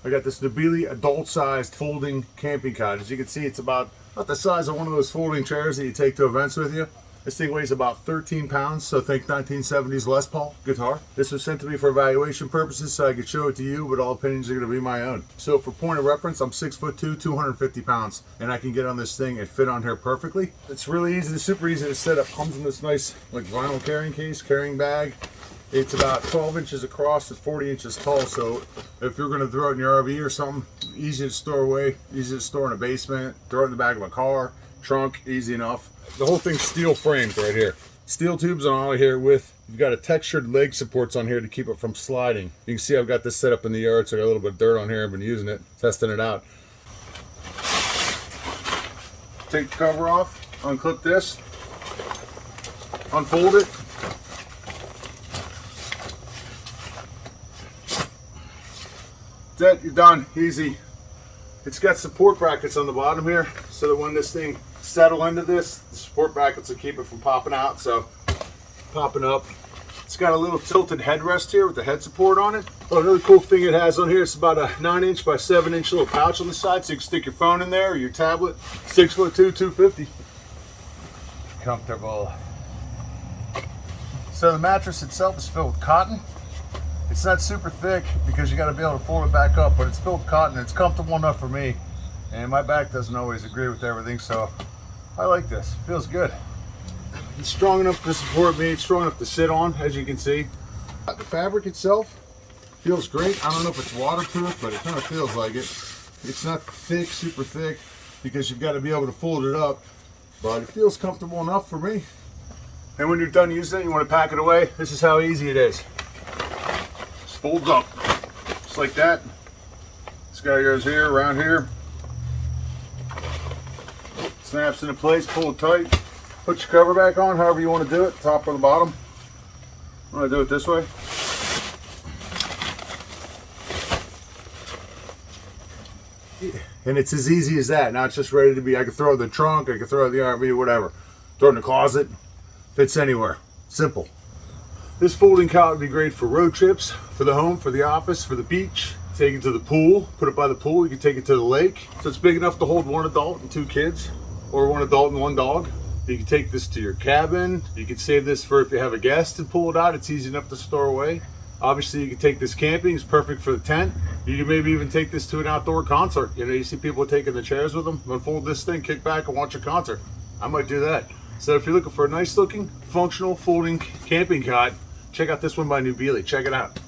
I got this NUOBILI adult-sized folding camping cot. As you can see, it's about the size of one of those folding chairs that you take to events with you. This thing weighs about 13 pounds, so think 1970s Les Paul guitar. This was sent to me for evaluation purposes so I could show it to you, but all opinions are going to be my own. So for point of reference, I'm 6'2", 250 pounds, and I can get on this thing and fit on here perfectly. It's really easy, super easy to set up. Comes in this nice like vinyl carrying case, carrying bag. It's about 12 inches across and 40 inches tall, so if you're going to throw it in your RV or something, easy to store away, easy to store in a basement, throw it in the back of a car, trunk, easy enough. The whole thing's steel framed right here. Steel tubes on all here with, you've got a textured leg supports on here to keep it from sliding. You can see I've got this set up in the yard, so I got a little bit of dirt on here. I've been using it, testing it out. Take the cover off, unclip this, unfold it. That's it, you're done, easy. It's got support brackets on the bottom here, so that when this thing settle into this, the support brackets will keep it from popping out, so popping up. It's got a little tilted headrest here with the head support on it. Oh, another cool thing it has on here, it's about a 9-inch by 7-inch little pouch on the side, so you can stick your phone in there or your tablet. 6'2", 250. Comfortable. So the mattress itself is filled with cotton. It's not super thick because you got to be able to fold it back up, but it's filled with cotton. It's comfortable enough for me, and my back doesn't always agree with everything, so I like this. It feels good. It's strong enough to support me. It's strong enough to sit on, as you can see. The fabric itself feels great. I don't know if it's waterproof, but it kind of feels like it. It's not thick, super thick, because you've got to be able to fold it up, but it feels comfortable enough for me. And when you're done using it, you want to pack it away. This is how easy it is. Folds up just like that. This guy goes here, around here, snaps into place, pull it tight, put your cover back on however you want to do it, top or the bottom. I'm going to do it this way. And it's as easy as that. Now it's just ready to be, I can throw it in the trunk, I can throw it in the RV, whatever. Throw it in the closet, fits anywhere. Simple. This folding cot would be great for road trips, for the home, for the office, for the beach. Take it to the pool, put it by the pool. You can take it to the lake. So it's big enough to hold one adult and 2 kids, or one adult and 1 dog. You can take this to your cabin. You can save this for if you have a guest and pull it out. It's easy enough to store away. Obviously, you can take this camping. It's perfect for the tent. You can maybe even take this to an outdoor concert. You know, you see people taking the chairs with them. Unfold this thing, kick back, and watch a concert. I might do that. So if you're looking for a nice looking, functional folding camping cot, check out this one by NUOBILI. Check it out.